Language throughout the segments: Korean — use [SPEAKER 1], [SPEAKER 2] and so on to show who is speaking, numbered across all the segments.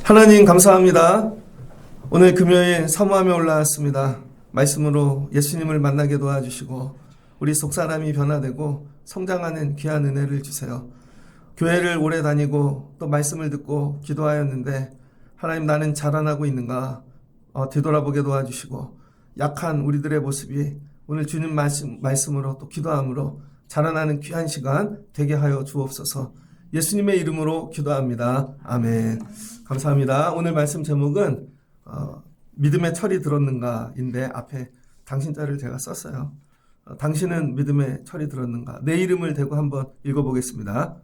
[SPEAKER 1] 하나님 감사합니다. 오늘 금요일 사모함에 올라왔습니다. 말씀으로 예수님을 만나게 도와주시고 우리 속사람이 변화되고 성장하는 귀한 은혜를 주세요. 교회를 오래 다니고 또 말씀을 듣고 기도하였는데 하나님, 나는 자라나고 있는가 되돌아보게 도와주시고 약한 우리들의 모습이 오늘 주님 말씀으로 또 기도함으로 자라나는 귀한 시간 되게 하여 주옵소서. 예수님의 이름으로 기도합니다. 아멘. 감사합니다. 오늘 말씀 제목은 믿음의 철이 들었는가인데 앞에 당신 자를 제가 썼어요. 당신은 믿음의 철이 들었는가. 내 이름을 대고 한번 읽어보겠습니다.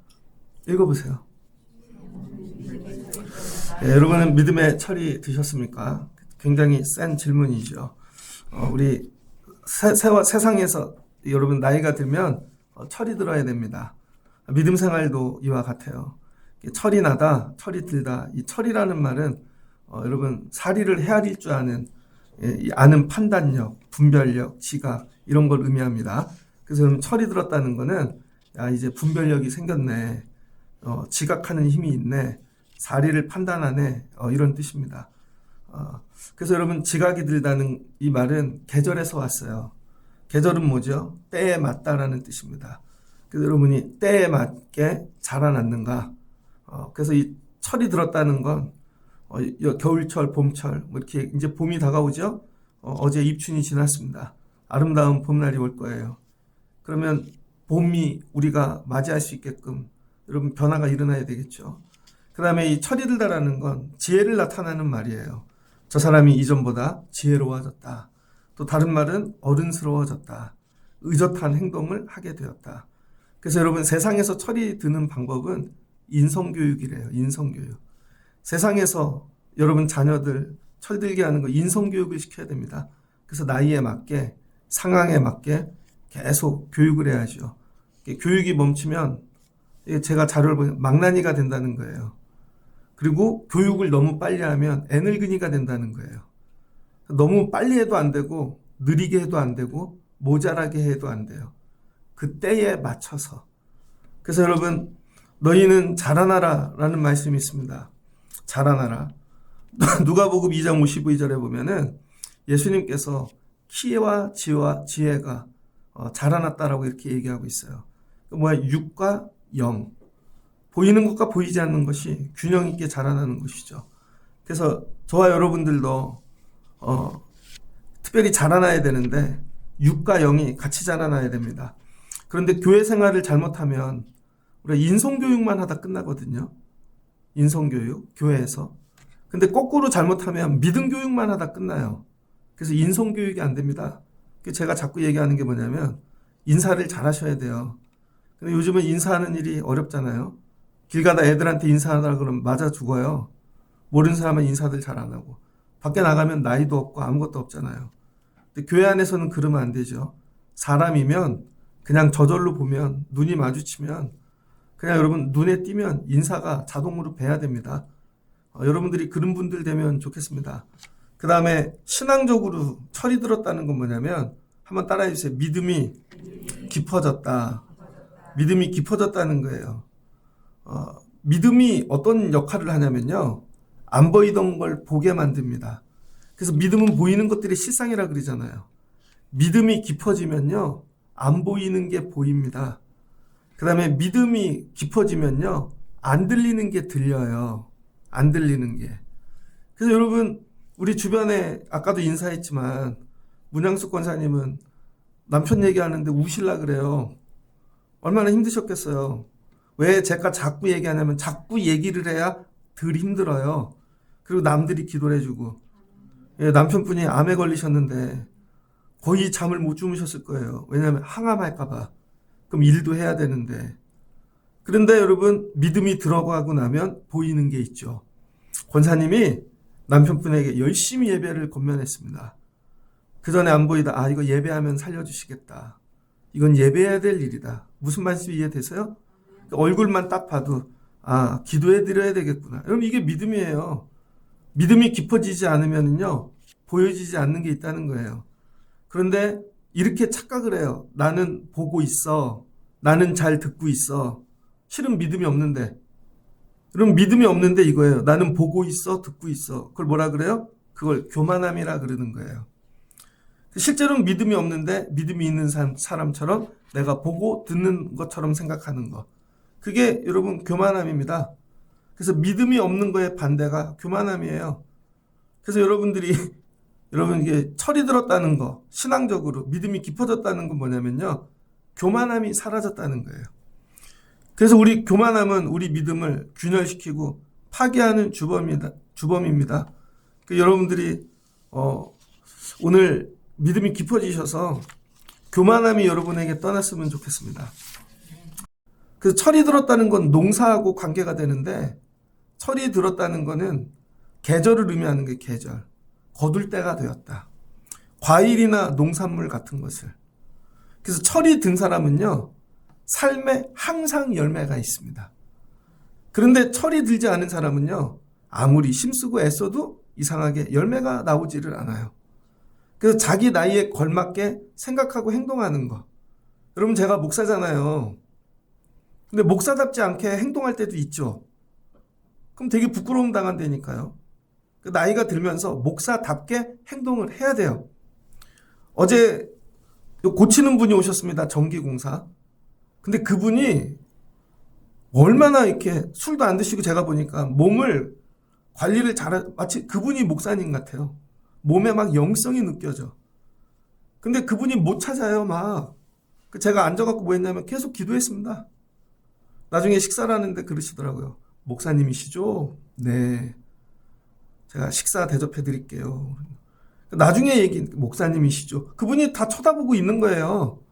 [SPEAKER 1] 읽어보세요. 네, 여러분은 믿음의 철이 드셨습니까? 굉장히 센 질문이죠. 우리 세상에서 여러분 나이가 들면 철이 들어야 됩니다. 믿음 생활도 이와 같아요. 철이 나다, 철이 들다. 이 철이라는 말은 여러분 사리를 헤아릴 줄 아는 판단력, 분별력, 지각 이런 걸 의미합니다. 그래서 여러분 철이 들었다는 거는 이제 분별력이 생겼네, 지각하는 힘이 있네, 사리를 판단하네, 이런 뜻입니다. 그래서 여러분 지각이 들다는 이 말은 계절에서 왔어요. 계절은 뭐죠? 때에 맞다라는 뜻입니다. 그래서 여러분이 때에 맞게 자라났는가? 그래서 이 철이 들었다는 건 겨울철, 봄철, 뭐 이렇게 이제 봄이 다가오죠? 어제 입춘이 지났습니다. 아름다운 봄날이 올 거예요. 그러면 봄이 우리가 맞이할 수 있게끔 여러분 변화가 일어나야 되겠죠. 그 다음에 이 철이 들다라는 건 지혜를 나타내는 말이에요. 저 사람이 이전보다 지혜로워졌다. 또 다른 말은 어른스러워졌다. 의젓한 행동을 하게 되었다. 그래서 여러분 세상에서 철이 드는 방법은 인성교육이래요. 인성교육. 세상에서 여러분 자녀들 철들게 하는 거 인성교육을 시켜야 됩니다. 그래서 나이에 맞게 상황에 맞게 계속 교육을 해야죠. 교육이 멈추면 제가 자료를 보면 망나니가 된다는 거예요. 그리고 교육을 너무 빨리 하면 애늙은이가 된다는 거예요. 너무 빨리 해도 안 되고 느리게 해도 안 되고 모자라게 해도 안 돼요. 그 때에 맞춰서. 그래서 여러분 너희는 자라나라 라는 말씀이 있습니다. 자라나라. 누가복음 2장 52절에 보면은 예수님께서 키와 지혜가 자라났다라고 이렇게 얘기하고 있어요. 뭐야? 육과 영. 보이는 것과 보이지 않는 것이 균형 있게 자라나는 것이죠. 그래서 저와 여러분들도 특별히 자라나야 되는데 육과 영이 같이 자라나야 됩니다. 그런데 교회 생활을 잘못하면 우리가 인성교육만 하다 끝나거든요. 인성교육, 교회에서. 근데 거꾸로 잘못하면 믿음교육만 하다 끝나요. 그래서 인성교육이 안 됩니다. 제가 자꾸 얘기하는 게 뭐냐면 인사를 잘 하셔야 돼요. 근데 요즘은 인사하는 일이 어렵잖아요. 길 가다 애들한테 인사하라 그러면 맞아 죽어요. 모르는 사람은 인사들 잘 안 하고. 밖에 나가면 나이도 없고 아무것도 없잖아요. 근데 교회 안에서는 그러면 안 되죠. 사람이면 그냥 저절로 보면 눈이 마주치면 그냥 여러분 눈에 띄면 인사가 자동으로 배야 됩니다. 여러분들이 그런 분들 되면 좋겠습니다. 그 다음에 신앙적으로 철이 들었다는 건 뭐냐면 한번 따라해 주세요. 믿음이 깊어졌다. 믿음이 깊어졌다는 거예요. 믿음이 어떤 역할을 하냐면요. 안 보이던 걸 보게 만듭니다. 그래서 믿음은 보이는 것들이 실상이라 그러잖아요. 믿음이 깊어지면요. 안 보이는 게 보입니다. 그 다음에 믿음이 깊어지면요. 안 들리는 게 들려요. 안 들리는 게. 그래서 여러분 우리 주변에 아까도 인사했지만 문양숙 권사님은 남편 얘기하는데 우실라 그래요. 얼마나 힘드셨겠어요. 왜 제가 자꾸 얘기하냐면 자꾸 얘기를 해야 덜 힘들어요. 그리고 남들이 기도를 해주고. 남편분이 암에 걸리셨는데 거의 잠을 못 주무셨을 거예요. 왜냐하면 항암할까봐. 그럼 일도 해야 되는데. 그런데 여러분 믿음이 들어가고 나면 보이는 게 있죠. 권사님이 남편분에게 열심히 예배를 권면했습니다. 그 전에 안 보이다. 이거 예배하면 살려주시겠다. 이건 예배해야 될 일이다. 무슨 말씀이 이해되세요? 얼굴만 딱 봐도 기도해 드려야 되겠구나. 여러분 이게 믿음이에요. 믿음이 깊어지지 않으면요 보여지지 않는 게 있다는 거예요. 그런데 이렇게 착각을 해요. 나는 보고 있어. 나는 잘 듣고 있어. 실은 믿음이 없는데. 그럼 믿음이 없는데 이거예요. 나는 보고 있어, 듣고 있어. 그걸 뭐라 그래요? 그걸 교만함이라 그러는 거예요. 실제로는 믿음이 없는데 믿음이 있는 사람처럼 내가 보고 듣는 것처럼 생각하는 거. 그게 여러분 교만함입니다. 그래서 믿음이 없는 거의 반대가 교만함이에요. 그래서 여러분들이 여러분 이게 철이 들었다는 거, 신앙적으로 믿음이 깊어졌다는 건 뭐냐면요. 교만함이 사라졌다는 거예요. 그래서 우리 교만함은 우리 믿음을 균열시키고 파괴하는 주범입니다. 여러분들이 오늘 믿음이 깊어지셔서 교만함이 여러분에게 떠났으면 좋겠습니다. 그래서 철이 들었다는 건 농사하고 관계가 되는데 철이 들었다는 거는 계절을 의미하는 게 계절. 거둘 때가 되었다. 과일이나 농산물 같은 것을. 그래서 철이 든 사람은요. 삶에 항상 열매가 있습니다. 그런데 철이 들지 않은 사람은요. 아무리 힘쓰고 애써도 이상하게 열매가 나오지를 않아요. 그래서 자기 나이에 걸맞게 생각하고 행동하는 거. 여러분 제가 목사잖아요. 근데 목사답지 않게 행동할 때도 있죠. 그럼 되게 부끄러움 당한다니까요. 나이가 들면서 목사답게 행동을 해야 돼요. 어제 고치는 분이 오셨습니다. 전기공사. 근데 그분이 얼마나 이렇게 술도 안 드시고 제가 보니까 몸을 관리를 마치 그분이 목사님 같아요. 몸에 막 영성이 느껴져. 근데 그분이 못 찾아요, 막. 제가 앉아갖고 뭐 했냐면 계속 기도했습니다. 나중에 식사를 하는데 그러시더라고요. 목사님이시죠? 네. 제가 식사 대접해 드릴게요. 나중에 목사님이시죠? 그분이 다 쳐다보고 있는 거예요.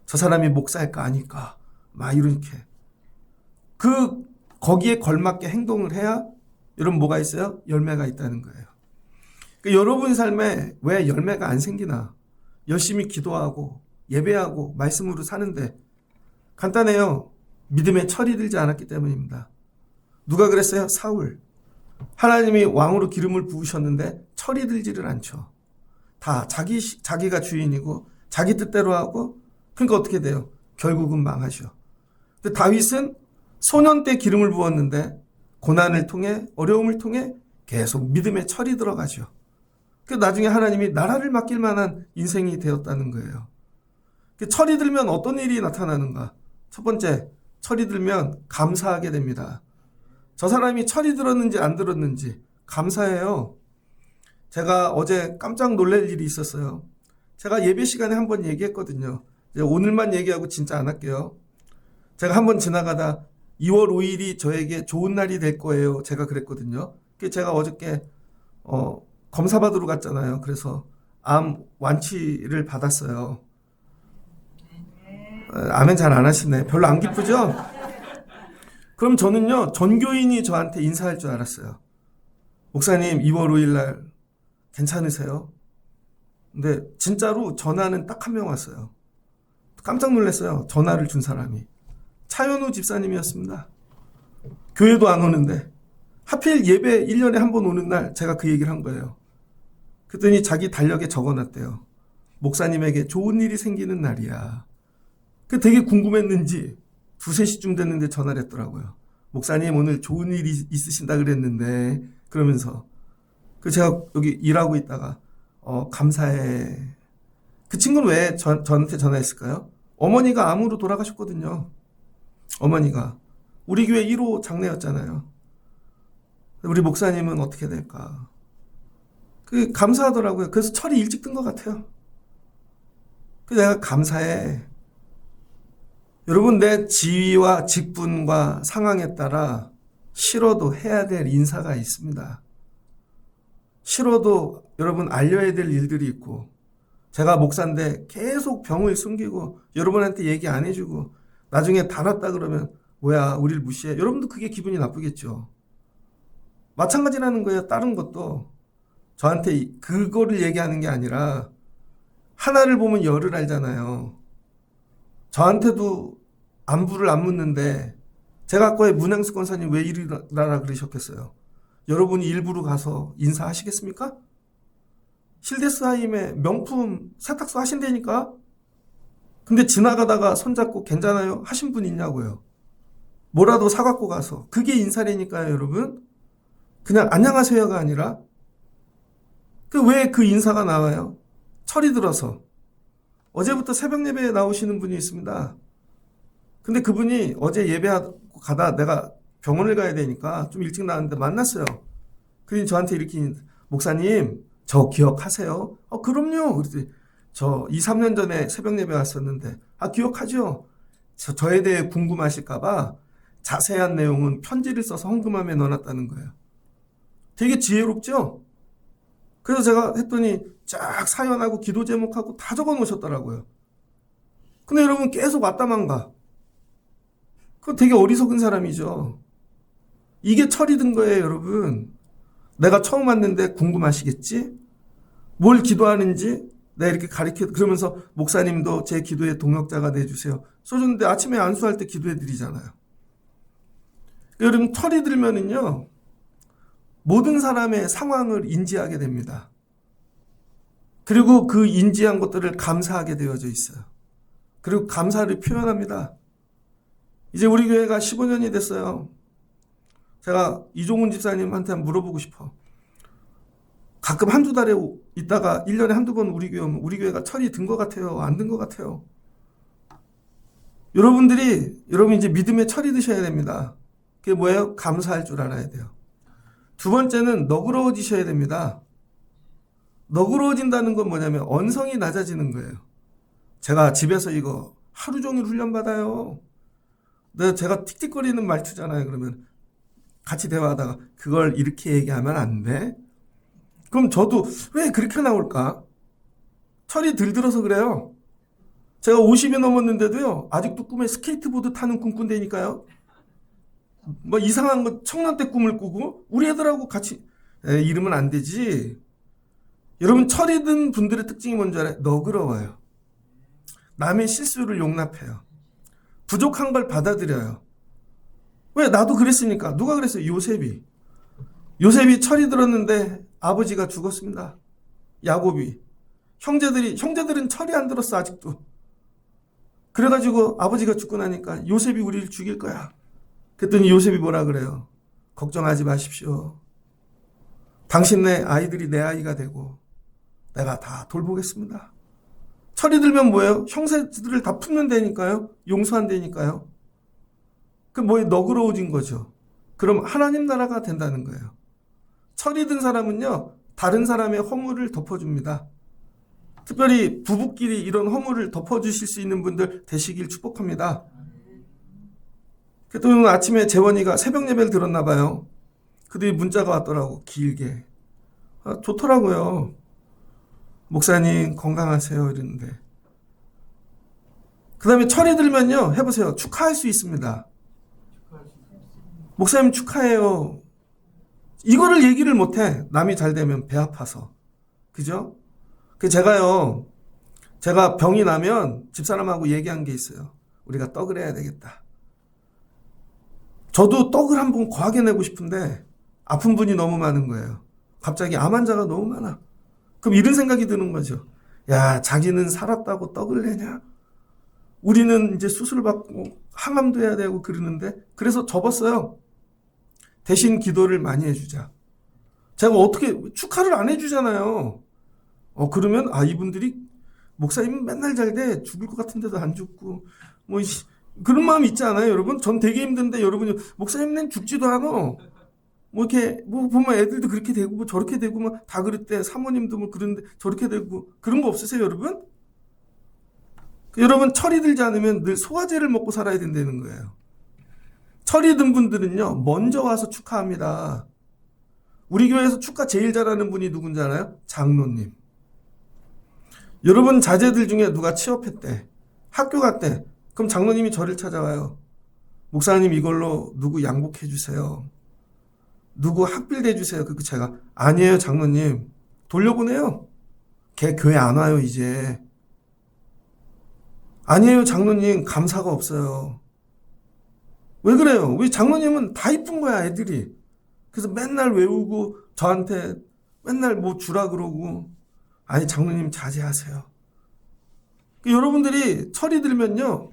[SPEAKER 1] 저 사람이 목사일까 아닐까. 막 이렇게. 거기에 걸맞게 행동을 해야 여러분 뭐가 있어요? 열매가 있다는 거예요. 여러분 삶에 왜 열매가 안 생기나? 열심히 기도하고 예배하고 말씀으로 사는데 간단해요. 믿음에 철이 들지 않았기 때문입니다. 누가 그랬어요? 사울. 하나님이 왕으로 기름을 부으셨는데 철이 들지를 않죠. 다 자기가 주인이고 자기 뜻대로 하고 그러니까 어떻게 돼요? 결국은 망하죠. 근데 다윗은 소년 때 기름을 부었는데 고난을 통해 어려움을 통해 계속 믿음에 철이 들어가죠. 그래서 나중에 하나님이 나라를 맡길 만한 인생이 되었다는 거예요. 철이 들면 어떤 일이 나타나는가? 첫 번째, 철이 들면 감사하게 됩니다. 저 사람이 철이 들었는지 안 들었는지 감사해요. 제가 어제 깜짝 놀랄 일이 있었어요. 제가 예배 시간에 한번 얘기했거든요. 이제 오늘만 얘기하고 진짜 안 할게요. 제가 한번 지나가다 2월 5일이 저에게 좋은 날이 될 거예요. 제가 그랬거든요. 제가 어저께 검사받으러 갔잖아요. 그래서 암 완치를 받았어요. 아멘 잘 안 하시네. 별로 안 기쁘죠? 그럼 저는요, 전교인이 저한테 인사할 줄 알았어요. 목사님, 2월 5일 날 괜찮으세요? 근데 진짜로 전화는 딱 한 명 왔어요. 깜짝 놀랐어요. 전화를 준 사람이. 차현우 집사님이었습니다. 교회도 안 오는데. 하필 예배 1년에 한 번 오는 날 제가 그 얘기를 한 거예요. 그랬더니 자기 달력에 적어놨대요. 목사님에게 좋은 일이 생기는 날이야. 그 되게 궁금했는지 2, 3시쯤 됐는데 전화를 했더라고요. 목사님 오늘 좋은 일이 있으신다 그랬는데 그러면서 제가 여기 일하고 있다가 감사해. 그 친구는 왜 저한테 전화했을까요? 어머니가 암으로 돌아가셨거든요. 어머니가 우리 교회 1호 장례였잖아요. 우리 목사님은 어떻게 될까? 감사하더라고요. 그래서 철이 일찍 든 것 같아요. 그래서 내가 감사해. 여러분 내 지위와 직분과 상황에 따라 싫어도 해야 될 인사가 있습니다. 싫어도 여러분 알려야 될 일들이 있고 제가 목사인데 계속 병을 숨기고 여러분한테 얘기 안 해주고 나중에 다 낫다 그러면 뭐야 우리를 무시해. 여러분도 그게 기분이 나쁘겠죠. 마찬가지라는 거예요. 다른 것도 저한테 그거를 얘기하는 게 아니라 하나를 보면 열을 알잖아요. 저한테도 안부를 안 묻는데 제가 아까 문양수 권사님 왜 이러라 그러셨겠어요? 여러분이 일부러 가서 인사하시겠습니까? 실데스하임에 명품 세탁소 하신다니까? 근데 지나가다가 손잡고 괜찮아요? 하신 분 있냐고요. 뭐라도 사갖고 가서. 그게 인사라니까요, 여러분. 그냥 안녕하세요가 아니라. 왜 그 인사가 나와요? 철이 들어서. 어제부터 새벽 예배에 나오시는 분이 있습니다. 근데 그분이 어제 예배하고 가다 내가 병원을 가야 되니까 좀 일찍 나왔는데 만났어요. 그러니 저한테 이렇게, 목사님, 저 기억하세요? 그럼요. 그랬더니 저 2, 3년 전에 새벽 예배 왔었는데, 기억하죠? 저에 대해 궁금하실까봐 자세한 내용은 편지를 써서 헌금함에 넣어놨다는 거예요. 되게 지혜롭죠? 그래서 제가 했더니 쫙 사연하고 기도 제목하고 다 적어 놓으셨더라고요. 근데 여러분 계속 왔다만 가. 그거 되게 어리석은 사람이죠. 이게 철이 든 거예요, 여러분. 내가 처음 왔는데 궁금하시겠지? 뭘 기도하는지 내가 이렇게 그러면서 목사님도 제 기도의 동역자가 돼주세요. 써줬는데 아침에 안수할 때 기도해 드리잖아요. 여러분, 철이 들면은요, 모든 사람의 상황을 인지하게 됩니다. 그리고 그 인지한 것들을 감사하게 되어져 있어요. 그리고 감사를 표현합니다. 이제 우리 교회가 15년이 됐어요. 제가 이종훈 집사님한테 물어보고 싶어. 가끔 한두 달에 있다가 1년에 한두 번 우리 교회 오면 우리 교회가 철이 든 것 같아요? 안 든 것 같아요? 여러분 이제 믿음의 철이 드셔야 됩니다. 그게 뭐예요? 감사할 줄 알아야 돼요. 두 번째는 너그러워지셔야 됩니다. 너그러워진다는 건 뭐냐면 언성이 낮아지는 거예요. 제가 집에서 이거 하루 종일 훈련받아요. 제가 틱틱거리는 말투잖아요. 그러면 같이 대화하다가 그걸 이렇게 얘기하면 안 돼? 그럼 저도 왜 그렇게 나올까? 철이 들들어서 그래요. 제가 50이 넘었는데도요, 아직도 꿈에 스케이트보드 타는 꿈 꾼다니까요. 뭐 이상한 거 청년 때 꿈을 꾸고 우리 애들하고 같이 이러면 안 되지. 여러분, 철이 든 분들의 특징이 뭔지 알아요? 너그러워요. 남의 실수를 용납해요. 부족한 걸 받아들여요. 왜? 나도 그랬으니까. 누가 그랬어요? 요셉이 철이 들었는데 아버지가 죽었습니다. 야곱이. 형제들은 철이 안 들었어, 아직도. 그래가지고 아버지가 죽고 나니까 요셉이 우리를 죽일 거야. 그랬더니 요셉이 뭐라 그래요? 걱정하지 마십시오. 당신네 아이들이 내 아이가 되고 내가 다 돌보겠습니다. 철이 들면 뭐예요? 형제들을 다 품는 데니까요. 용서한다니까요. 그 너그러워진 거죠. 그럼 하나님 나라가 된다는 거예요. 철이 든 사람은요, 다른 사람의 허물을 덮어줍니다. 특별히 부부끼리 이런 허물을 덮어주실 수 있는 분들 되시길 축복합니다. 그랬더니 오늘 아침에 재원이가 새벽 예배를 들었나 봐요. 그들이 문자가 왔더라고, 길게. 좋더라고요. 목사님 건강하세요 이러는데. 그 다음에 철이 들면요, 해보세요. 축하할 수 있습니다. 목사님 축하해요. 이거를 얘기를 못해. 남이 잘 되면 배 아파서. 그죠? 제가 병이 나면 집사람하고 얘기한 게 있어요. 우리가 떡을 해야 되겠다. 저도 떡을 한번 거하게 내고 싶은데 아픈 분이 너무 많은 거예요. 갑자기 암 환자가 너무 많아. 그럼 이런 생각이 드는 거죠. 야, 자기는 살았다고 떡을 내냐? 우리는 이제 수술받고 항암도 해야 되고 그러는데, 그래서 접었어요. 대신 기도를 많이 해주자. 제가 어떻게 축하를 안 해주잖아요. 그러면 이분들이 목사님은 맨날 잘 돼. 죽을 것 같은데도 안 죽고 그런 마음 있지 않아요, 여러분? 전 되게 힘든데 여러분이 목사님은 죽지도 않아. 이렇게 보면 애들도 그렇게 되고 저렇게 되고 다 그랬대. 사모님도 그러는데 저렇게 되고 그런 거 없으세요, 여러분? 여러분, 철이 들지 않으면 늘 소화제를 먹고 살아야 된다는 거예요. 철이 든 분들은요, 먼저 와서 축하합니다. 우리 교회에서 축하 제일 잘하는 분이 누군지 알아요? 장로님. 여러분 자제들 중에 누가 취업했대, 학교 갔대. 그럼 장로님이 저를 찾아와요. 목사님, 이걸로 누구 양복해 주세요. 누구 학비대 주세요. 그 제가 아니에요, 장로님. 돌려보내요. 걔 교회 안 와요, 이제. 아니에요, 장로님. 감사가 없어요. 왜 그래요? 우리 장로님은 다 이쁜 거야, 애들이. 그래서 맨날 외우고 저한테 맨날 주라 그러고 아니 장로님 자제하세요. 여러분들이 철이 들면요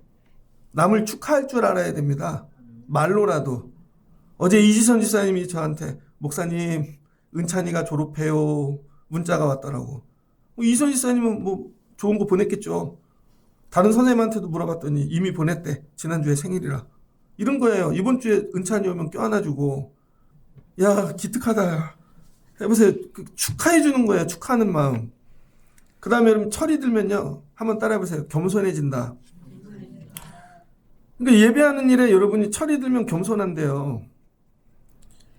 [SPEAKER 1] 남을 축하할 줄 알아야 됩니다. 말로라도. 어제 이지선 지사님이 저한테 목사님 은찬이가 졸업해요 문자가 왔더라고. 이지선 지사님은 뭐 좋은 거 보냈겠죠. 다른 선생님한테도 물어봤더니 이미 보냈대. 지난주에 생일이라. 이런 거예요. 이번 주에 은찬이 오면 껴안아주고 야 기특하다. 해보세요. 축하해 주는 거예요. 축하하는 마음. 그 다음에 여러분 철이 들면요. 한번 따라해보세요. 겸손해진다. 그러니까 예배하는 일에 여러분이 철이 들면 겸손한데요.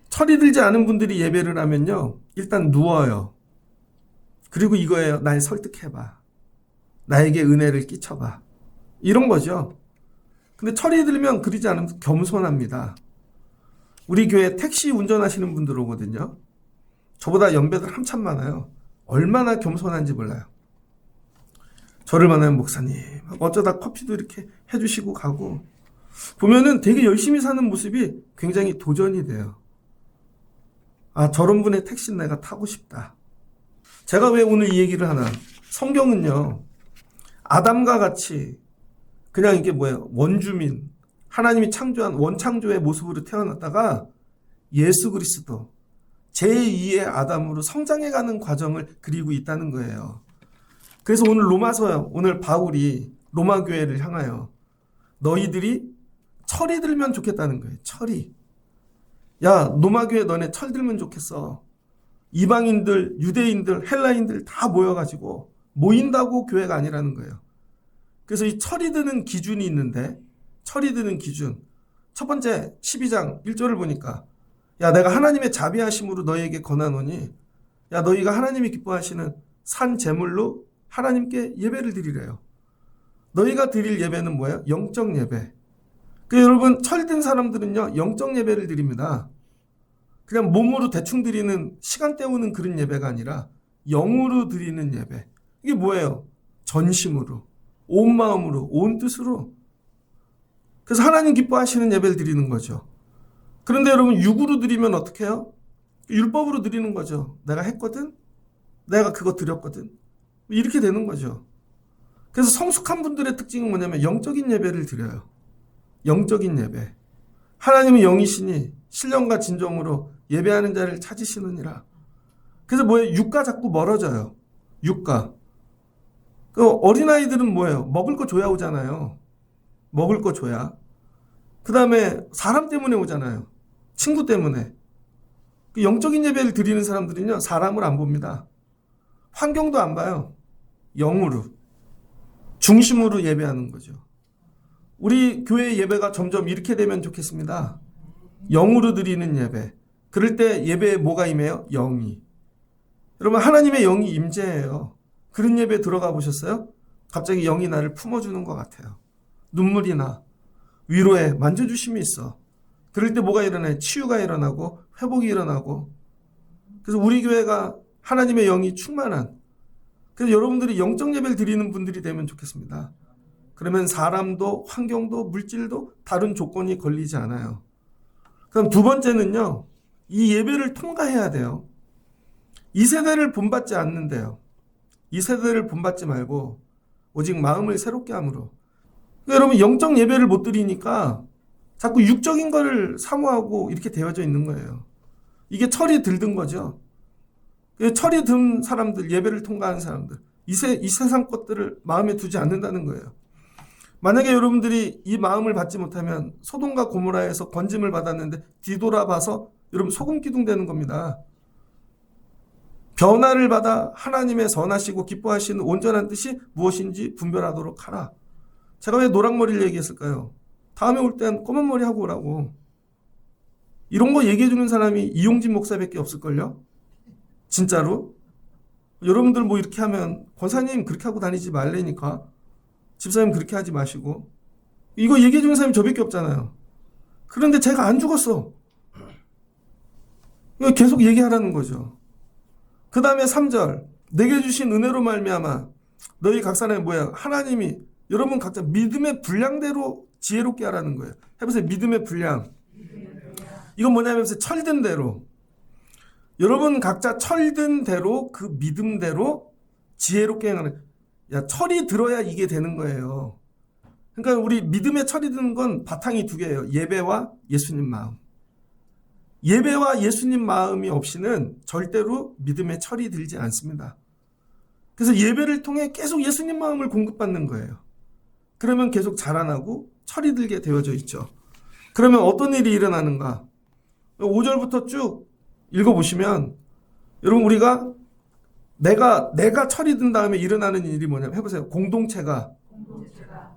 [SPEAKER 1] 철이 들지 않은 분들이 예배를 하면요. 일단 누워요. 그리고 이거예요. 날 설득해봐. 나에게 은혜를 끼쳐봐. 이런 거죠. 근데 철이 들면 그러지 않으면 겸손합니다. 우리 교회 택시 운전하시는 분들 오거든요. 저보다 연배들 한참 많아요. 얼마나 겸손한지 몰라요. 저를 만나면 목사님 어쩌다 커피도 이렇게 해주시고 가고 보면은 되게 열심히 사는 모습이 굉장히 도전이 돼요. 아 저런 분의 택시 내가 타고 싶다. 제가 왜 오늘 이 얘기를 하나. 성경은요. 아담과 같이 그냥 이게 뭐예요. 원주민 하나님이 창조한 원창조의 모습으로 태어났다가 예수 그리스도 제2의 아담으로 성장해가는 과정을 그리고 있다는 거예요. 그래서 오늘 로마서요. 오늘 바울이 로마 교회를 향하여 너희들이 철이 들면 좋겠다는 거예요. 철이. 야 로마 교회 너네 철 들면 좋겠어. 이방인들, 유대인들, 헬라인들 다 모여가지고 모인다고 교회가 아니라는 거예요. 그래서 이 철이 드는 기준이 있는데 철이 드는 기준. 첫 번째 12장 1절을 보니까 야 내가 하나님의 자비하심으로 너희에게 권하노니 야 너희가 하나님이 기뻐하시는 산 제물로 하나님께 예배를 드리래요. 너희가 드릴 예배는 뭐예요? 영적 예배. 그 여러분 철든 사람들은요 영적 예배를 드립니다. 그냥 몸으로 대충 드리는 시간 때우는 그런 예배가 아니라 영으로 드리는 예배. 이게 뭐예요? 전심으로 온 마음으로 온 뜻으로. 그래서 하나님 기뻐하시는 예배를 드리는 거죠. 그런데 여러분 육으로 드리면 어떻게 해요? 율법으로 드리는 거죠. 내가 했거든? 내가 그거 드렸거든? 이렇게 되는 거죠. 그래서 성숙한 분들의 특징은 뭐냐면 영적인 예배를 드려요. 영적인 예배. 하나님은 영이시니 신령과 진정으로 예배하는 자를 찾으시느니라. 그래서 뭐예요? 육과 자꾸 멀어져요. 육과. 그 어린아이들은 뭐예요? 먹을 거 줘야 오잖아요. 먹을 거 줘야. 그 다음에 사람 때문에 오잖아요. 친구 때문에. 그 영적인 예배를 드리는 사람들은요. 사람을 안 봅니다. 환경도 안 봐요. 영으로. 중심으로 예배하는 거죠. 우리 교회 예배가 점점 이렇게 되면 좋겠습니다. 영으로 드리는 예배. 그럴 때 예배에 뭐가 임해요? 영이. 여러분 하나님의 영이 임재해요. 그런 예배 들어가 보셨어요? 갑자기 영이 나를 품어주는 것 같아요. 눈물이 나. 위로에 만져주심이 있어. 그럴 때 뭐가 일어나요? 치유가 일어나고 회복이 일어나고. 그래서 우리 교회가 하나님의 영이 충만한, 그래서 여러분들이 영적 예배를 드리는 분들이 되면 좋겠습니다. 그러면 사람도 환경도 물질도 다른 조건이 걸리지 않아요. 그럼 두 번째는요. 이 예배를 통과해야 돼요. 이 세대를 본받지 않는데요. 이 세대를 본받지 말고 오직 마음을 새롭게 함으로. 그러니까 여러분 영적 예배를 못 드리니까 자꾸 육적인 거를 사모하고 이렇게 되어져 있는 거예요. 이게 철이 들든 거죠. 철이 든 사람들, 예배를 통과하는 사람들, 이 세상 것들을 마음에 두지 않는다는 거예요. 만약에 여러분들이 이 마음을 받지 못하면 소돔과 고모라에서 건짐을 받았는데 뒤돌아봐서 여러분 소금 기둥 되는 겁니다. 변화를 받아 하나님의 선하시고 기뻐하시는 온전한 뜻이 무엇인지 분별하도록 하라. 제가 왜 노랑머리를 얘기했을까요? 다음에 올 땐 검은 머리 하고 오라고. 이런 거 얘기해 주는 사람이 이용진 목사밖에 없을걸요? 진짜로? 여러분들 뭐 이렇게 하면 권사님 그렇게 하고 다니지 말래니까 집사님 그렇게 하지 마시고 이거 얘기해 주는 사람이 저밖에 없잖아요. 그런데 제가 안 죽었어. 이거 계속 얘기하라는 거죠. 그 다음에 3절 내게 주신 은혜로 말미암아 너희 각 사람이 뭐야? 하나님이 여러분 각자 믿음의 분량대로 지혜롭게 하라는 거예요. 해보세요. 믿음의 분량. 이건 뭐냐면 철든 대로. 여러분 각자 철든 대로 그 믿음대로 지혜롭게 행하는. 야, 철이 들어야 이게 되는 거예요. 그러니까 우리 믿음에 철이 드는 건 바탕이 두 개예요. 예배와 예수님 마음. 예배와 예수님 마음이 없이는 절대로 믿음에 철이 들지 않습니다. 그래서 예배를 통해 계속 예수님 마음을 공급받는 거예요. 그러면 계속 자라나고 철이 들게 되어져 있죠. 그러면 어떤 일이 일어나는가? 5절부터 쭉 읽어보시면 여러분 우리가 내가 철이 든 다음에 일어나는 일이 뭐냐면 해보세요. 공동체가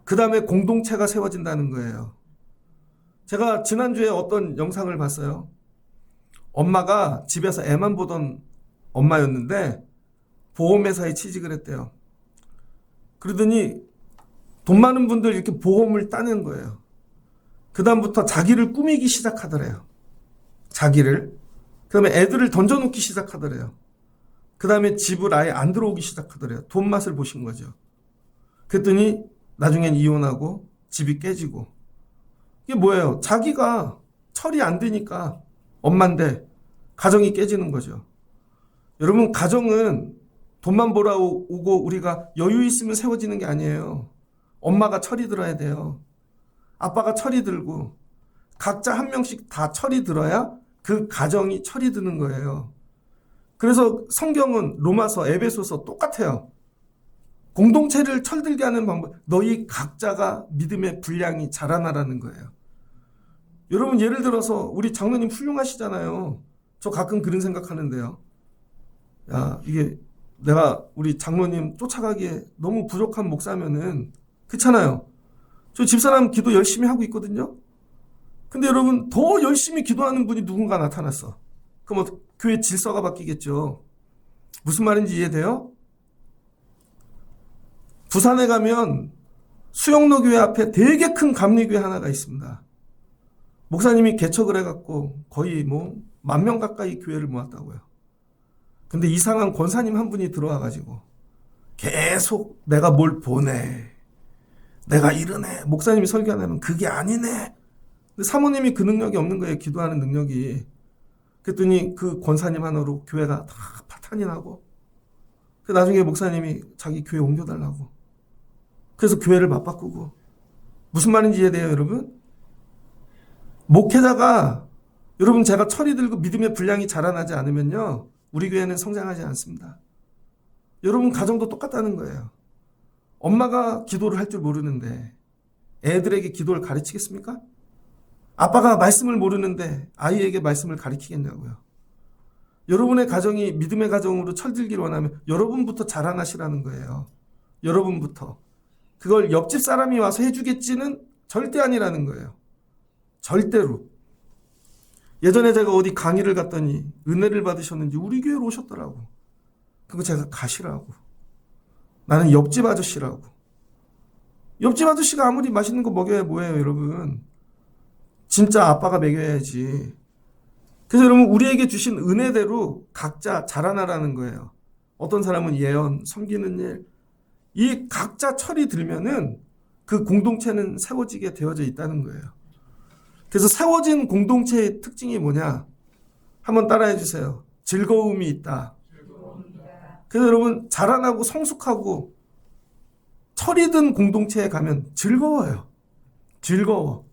[SPEAKER 1] 그 다음에 공동체가 세워진다는 거예요. 제가 지난주에 어떤 영상을 봤어요. 엄마가 집에서 애만 보던 엄마였는데 보험회사에 취직을 했대요. 그러더니 돈 많은 분들 이렇게 보험을 따는 거예요. 그 다음부터 자기를 꾸미기 시작하더래요. 자기를. 그 다음에 애들을 던져놓기 시작하더래요. 그 다음에 집을 아예 안 들어오기 시작하더래요. 돈 맛을 보신 거죠. 그랬더니 나중엔 이혼하고 집이 깨지고. 이게 뭐예요? 자기가 철이 안 되니까 엄마인데 가정이 깨지는 거죠. 여러분 가정은 돈만 벌어오고 우리가 여유 있으면 세워지는 게 아니에요. 엄마가 철이 들어야 돼요. 아빠가 철이 들고 각자 한 명씩 다 철이 들어야 그 가정이 철이 드는 거예요. 그래서 성경은 로마서, 에베소서 똑같아요. 공동체를 철들게 하는 방법, 너희 각자가 믿음의 분량이 자라나라는 거예요. 여러분 예를 들어서 우리 장로님 훌륭하시잖아요. 저 가끔 그런 생각하는데요. 야, 이게 내가 우리 장로님 쫓아가기에 너무 부족한 목사면은 그렇잖아요. 저 집사람 기도 열심히 하고 있거든요. 근데 여러분 더 열심히 기도하는 분이 누군가 나타났어. 그럼 교회 질서가 바뀌겠죠. 무슨 말인지 이해돼요? 부산에 가면 수영로 교회 앞에 되게 큰 감리교회 하나가 있습니다. 목사님이 개척을 해갖고 거의 10,000명 가까이 교회를 모았다고요. 근데 이상한 권사님 한 분이 들어와가지고 계속 내가 뭘 보내. 내가 이러네. 목사님이 설교 안 하면 그게 아니네. 근데 사모님이 그 능력이 없는 거예요. 기도하는 능력이. 그랬더니 그 권사님 하나로 교회가 다 파탄이 나고 그 나중에 목사님이 자기 교회 옮겨달라고. 그래서 교회를 맞바꾸고. 무슨 말인지 이해돼요, 여러분? 목회자가 여러분 제가 철이 들고 믿음의 분량이 자라나지 않으면요. 우리 교회는 성장하지 않습니다. 여러분 가정도 똑같다는 거예요. 엄마가 기도를 할 줄 모르는데 애들에게 기도를 가르치겠습니까? 아빠가 말씀을 모르는데 아이에게 말씀을 가르치겠냐고요. 여러분의 가정이 믿음의 가정으로 철들기를 원하면 여러분부터 자라나시라는 거예요. 여러분부터. 그걸 옆집 사람이 와서 해주겠지는 절대 아니라는 거예요. 절대로. 예전에 제가 어디 강의를 갔더니 은혜를 받으셨는지 우리 교회로 오셨더라고. 그거 제가 가시라고. 나는 옆집 아저씨라고. 옆집 아저씨가 아무리 맛있는 거 먹여야 뭐예요, 여러분. 진짜 아빠가 먹여야지. 그래서 여러분 우리에게 주신 은혜대로 각자 자라나라는 거예요. 어떤 사람은 예언, 섬기는 일. 이 각자 철이 들면은 그 공동체는 세워지게 되어져 있다는 거예요. 그래서 세워진 공동체의 특징이 뭐냐? 한번 따라해 주세요. 즐거움이 있다. 그래서 여러분 자라나고 성숙하고 철이 든 공동체에 가면 즐거워요. 즐거워.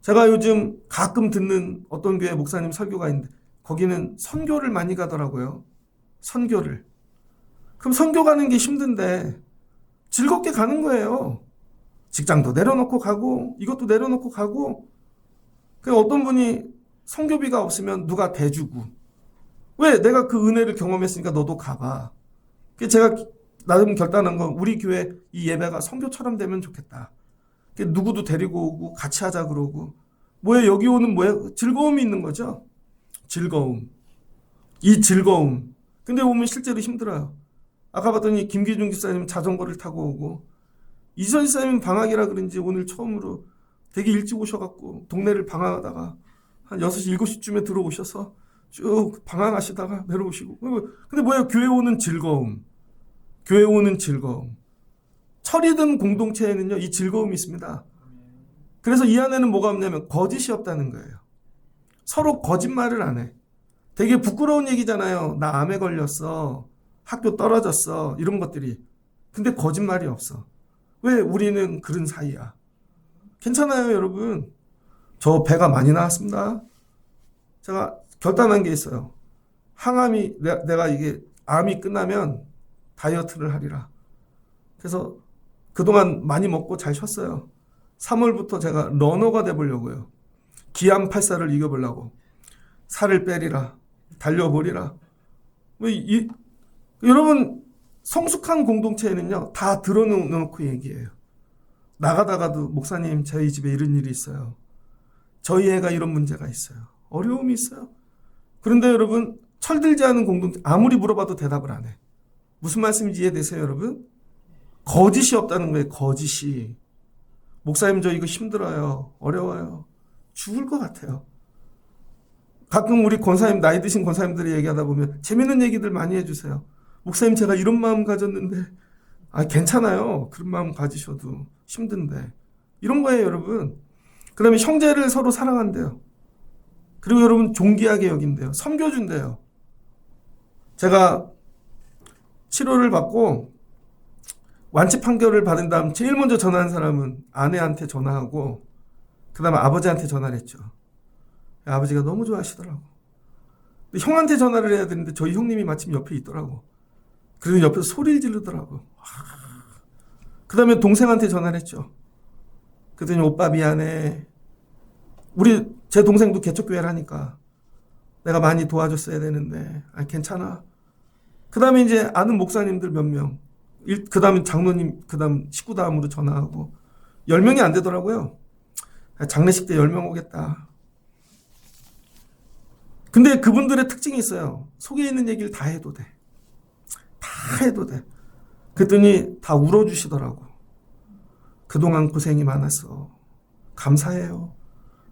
[SPEAKER 1] 제가 요즘 가끔 듣는 어떤 교회 목사님 설교가 있는데 거기는 선교를 많이 가더라고요. 선교를. 그럼 선교 가는 게 힘든데 즐겁게 가는 거예요. 직장도 내려놓고 가고 이것도 내려놓고 가고. 그래서 어떤 분이 선교비가 없으면 누가 대주고. 왜? 내가 그 은혜를 경험했으니까 너도 가봐. 그래서 제가 나름 결단한 건 우리 교회 이 예배가 선교처럼 되면 좋겠다. 누구도 데리고 오고 같이 하자 그러고. 뭐예요? 여기 오는 뭐예요? 즐거움이 있는 거죠. 즐거움. 이 즐거움. 근데 오면 실제로 힘들어요. 아까 봤더니 김기중 집사님 자전거를 타고 오고 이전 집사님 방학이라 그런지 오늘 처음으로 되게 일찍 오셔갖고 동네를 방황하다가 한 6시, 7시쯤에 들어오셔서 쭉 방황하시다가 내려오시고. 근데 뭐예요? 교회 오는 즐거움. 교회 오는 즐거움. 철이 든 공동체에는요, 이 즐거움이 있습니다. 그래서 이 안에는 뭐가 없냐면 거짓이 없다는 거예요. 서로 거짓말을 안 해. 되게 부끄러운 얘기잖아요. 나 암에 걸렸어. 학교 떨어졌어. 이런 것들이. 근데 거짓말이 없어. 왜 우리는 그런 사이야? 괜찮아요, 여러분. 저 배가 많이 나왔습니다. 제가 결단한 게 있어요. 항암이, 내가 이게 암이 끝나면 다이어트를 하리라. 그래서 그동안 많이 먹고 잘 쉬었어요. 3월부터 제가 러너가 돼보려고요. 기암 84를 이겨보려고. 살을 빼리라. 달려보리라. 여러분, 성숙한 공동체에는요, 다 드러놓고 얘기해요. 나가다가도, 목사님, 저희 집에 이런 일이 있어요. 저희 애가 이런 문제가 있어요. 어려움이 있어요. 그런데 여러분, 철들지 않은 공동체, 아무리 물어봐도 대답을 안 해. 무슨 말씀인지 이해되세요, 여러분? 거짓이 없다는 거예요, 거짓이. 목사님, 저 이거 힘들어요. 어려워요. 죽을 것 같아요. 가끔 우리 권사님, 나이 드신 권사님들이 얘기하다 보면 재밌는 얘기들 많이 해주세요. 목사님, 제가 이런 마음 가졌는데, 괜찮아요. 그런 마음 가지셔도 힘든데. 이런 거예요, 여러분. 그 다음에 형제를 서로 사랑한대요. 그리고 여러분, 존귀하게 여긴대요. 섬겨준대요. 제가 치료를 받고 완치 판결을 받은 다음 제일 먼저 전화한 사람은 아내한테 전화하고, 그 다음에 아버지한테 전화를 했죠. 아버지가 너무 좋아하시더라고. 근데 형한테 전화를 해야 되는데 저희 형님이 마침 옆에 있더라고. 그래서 옆에서 소리를 지르더라고. 그 다음에 동생한테 전화를 했죠. 그랬더니 오빠 미안해. 제 동생도 개척교회를 하니까 내가 많이 도와줬어야 되는데 괜찮아. 그 다음에 이제 아는 목사님들 몇 명, 그 다음에 장로님, 그 다음 식구 다음으로 전화하고 10명이 안 되더라고요. 장례식 때 10명 오겠다. 근데 그분들의 특징이 있어요. 속에 있는 얘기를 다 해도 돼. 다 해도 돼. 그랬더니 다 울어주시더라고. 그동안 고생이 많았어. 감사해요.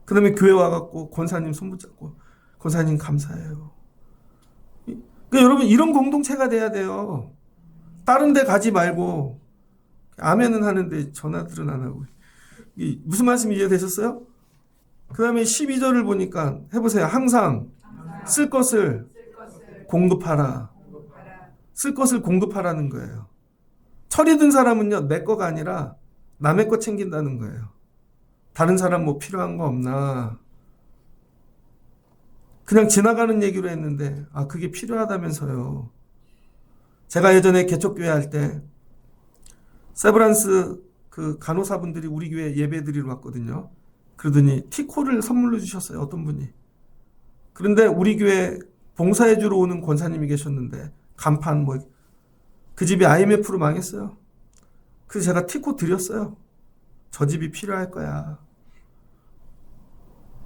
[SPEAKER 1] 그 다음에 교회 와갖고 권사님 손 붙잡고, 권사님 감사해요. 그러니까 여러분, 이런 공동체가 돼야 돼요. 다른 데 가지 말고, 아멘은 하는데 전화들은 안 하고. 무슨 말씀이 이해되셨어요? 그 다음에 12절을 보니까 해보세요. 항상 쓸 것을 공급하라. 쓸 것을 공급하라는 거예요. 철이 든 사람은요, 내 거가 아니라 남의 거 챙긴다는 거예요. 다른 사람 뭐 필요한 거 없나? 그냥 지나가는 얘기로 했는데, 그게 필요하다면서요. 제가 예전에 개척교회 할 때, 세브란스 그 간호사분들이 우리 교회 예배 드리러 왔거든요. 그러더니 티코를 선물로 주셨어요. 어떤 분이. 그런데 우리 교회 봉사해 주러 오는 권사님이 계셨는데, 간판 그 집이 IMF로 망했어요. 그래서 제가 티코 드렸어요. 저 집이 필요할 거야.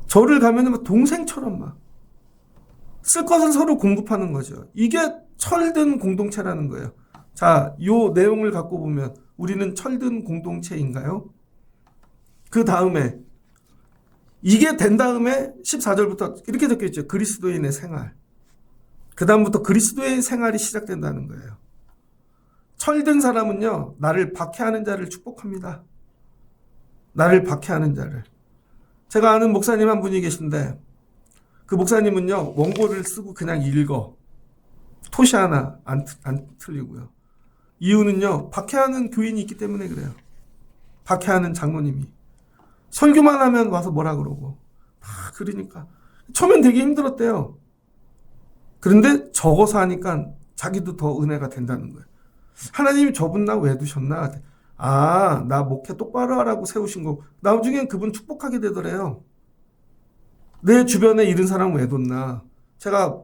[SPEAKER 1] 저를 가면은 막 동생처럼 막 쓸 것을 서로 공급하는 거죠. 이게 철든 공동체라는 거예요. 자, 요 내용을 갖고 보면 우리는 철든 공동체인가요? 그 다음에 이게 된 다음에 14절부터 이렇게 적혀 있죠. 그리스도인의 생활. 그 다음부터 그리스도의 생활이 시작된다는 거예요. 철든 사람은요, 나를 박해하는 자를 축복합니다. 나를 박해하는 자를. 제가 아는 목사님 한 분이 계신데, 그 목사님은요, 원고를 쓰고 그냥 읽어. 토시 하나 안 틀리고요. 이유는요, 박해하는 교인이 있기 때문에 그래요. 박해하는 장로님이. 설교만 하면 와서 뭐라 그러고. 그러니까. 처음엔 되게 힘들었대요. 그런데 적어서 하니까 자기도 더 은혜가 된다는 거예요. 하나님이 저분 나 왜 두셨나? 나 목회 똑바로 하라고 세우신 거. 나중엔 그분 축복하게 되더래요. 내 주변에 이런 사람 왜 뒀나? 제가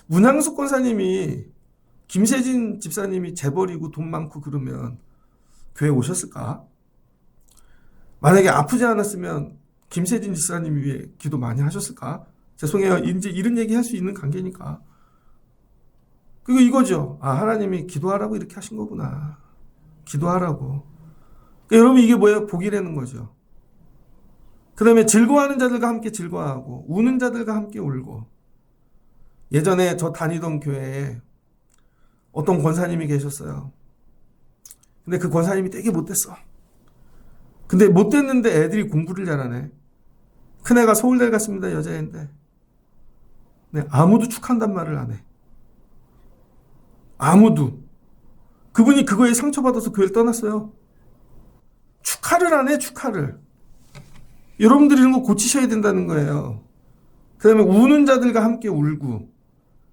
[SPEAKER 1] 문향숙 권사님이, 김세진 집사님이 재벌이고 돈 많고 그러면 교회 오셨을까? 만약에 아프지 않았으면 김세진 집사님이 위해 기도 많이 하셨을까? 죄송해요. 이제 이런 얘기 할 수 있는 관계니까. 그리고 이거죠. 하나님이 기도하라고 이렇게 하신 거구나. 기도하라고. 그러니까 여러분, 이게 뭐예요? 복이라는 거죠. 그 다음에 즐거워하는 자들과 함께 즐거워하고, 우는 자들과 함께 울고. 예전에 저 다니던 교회에 어떤 권사님이 계셨어요. 근데 그 권사님이 되게 못됐어. 근데 못됐는데 애들이 공부를 잘하네. 큰애가 서울대 갔습니다. 여자애인데. 네, 아무도 축한단 말을 안 해. 아무도. 그분이 그거에 상처받아서 교회를 떠났어요. 축하를 안 해, 축하를. 여러분들이 이런 거 고치셔야 된다는 거예요. 그 다음에 우는 자들과 함께 울고.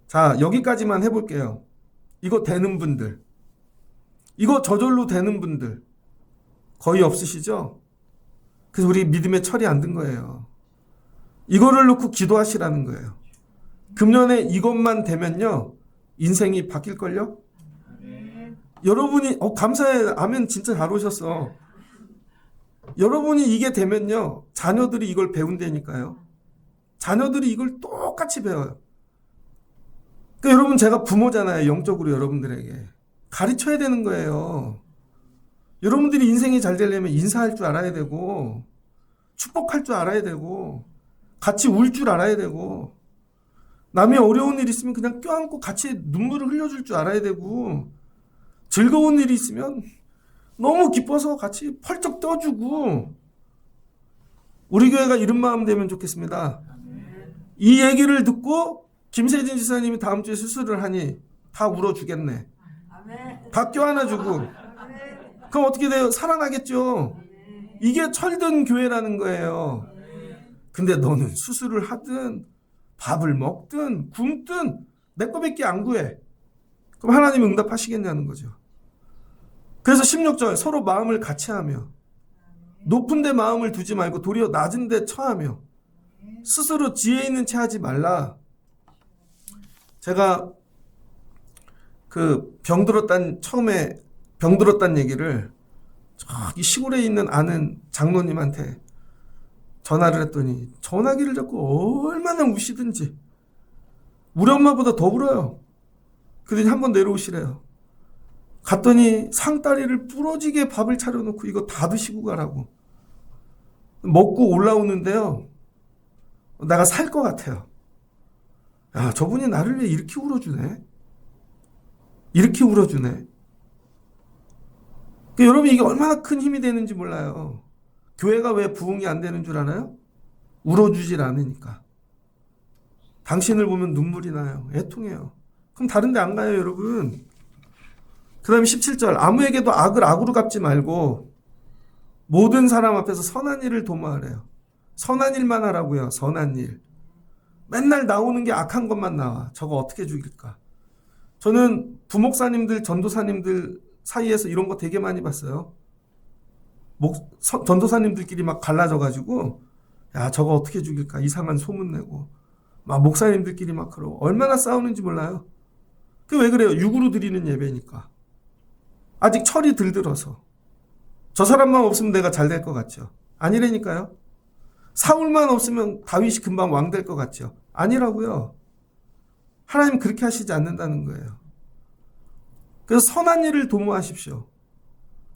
[SPEAKER 1] 자, 여기까지만 해볼게요. 이거 되는 분들. 이거 저절로 되는 분들. 거의 없으시죠? 그래서 우리 믿음의 철이 안 든 거예요. 이거를 놓고 기도하시라는 거예요. 금년에 이것만 되면요. 인생이 바뀔걸요? 여러분이, 감사해. 아멘 진짜 잘 오셨어. 여러분이 이게 되면요. 자녀들이 이걸 배운다니까요. 자녀들이 이걸 똑같이 배워요. 그러니까 여러분 제가 부모잖아요. 영적으로 여러분들에게. 가르쳐야 되는 거예요. 여러분들이 인생이 잘 되려면 인사할 줄 알아야 되고 축복할 줄 알아야 되고 같이 울 줄 알아야 되고 남이 어려운 일 있으면 그냥 껴안고 같이 눈물을 흘려줄 줄 알아야 되고 즐거운 일이 있으면 너무 기뻐서 같이 펄쩍 떠주고 우리 교회가 이런 마음 되면 좋겠습니다. 이 얘기를 듣고 김세진 지사님이 다음 주에 수술을 하니 다 울어주겠네. 다 껴안아주고 그럼 어떻게 돼요? 살아나겠죠. 이게 철든 교회라는 거예요. 근데 너는 수술을 하든 밥을 먹든 굶든 내 거밖에 안 구해. 그럼 하나님 응답하시겠냐는 거죠. 그래서 16절 서로 마음을 같이 하며 높은 데 마음을 두지 말고 도리어 낮은 데 처하며 스스로 지혜 있는 채 하지 말라. 제가 처음에 병들었다는 얘기를 저기 시골에 있는 아는 장로님한테 전화를 했더니 전화기를 잡고 얼마나 우시든지 우리 엄마보다 더 울어요. 그러더니 한번 내려오시래요. 갔더니 상다리를 부러지게 밥을 차려놓고 이거 다 드시고 가라고. 먹고 올라오는데요. 내가 살 것 같아요. 야, 저분이 나를 왜 이렇게 울어주네? 이렇게 울어주네. 그러니까 여러분 이게 얼마나 큰 힘이 되는지 몰라요. 교회가 왜 부흥이 안 되는 줄 아나요? 울어주질 않으니까. 당신을 보면 눈물이 나요. 애통해요. 그럼 다른 데 안 가요, 여러분. 그 다음에 17절 아무에게도 악을 악으로 갚지 말고 모든 사람 앞에서 선한 일을 도모하래요. 선한 일만 하라고요. 선한 일. 맨날 나오는 게 악한 것만 나와. 저거 어떻게 죽일까? 저는 부목사님들, 전도사님들 사이에서 이런 거 되게 많이 봤어요. 전도사님들끼리 막 갈라져가지고 야 저거 어떻게 죽일까? 이상한 소문 내고 막 목사님들끼리 막 그러고 얼마나 싸우는지 몰라요. 그게 왜 그래요? 육으로 드리는 예배니까. 아직 철이 들들어서. 저 사람만 없으면 내가 잘 될 것 같죠? 아니라니까요. 사울만 없으면 다윗이 금방 왕 될 것 같죠? 아니라고요. 하나님 그렇게 하시지 않는다는 거예요. 그래서 선한 일을 도모하십시오.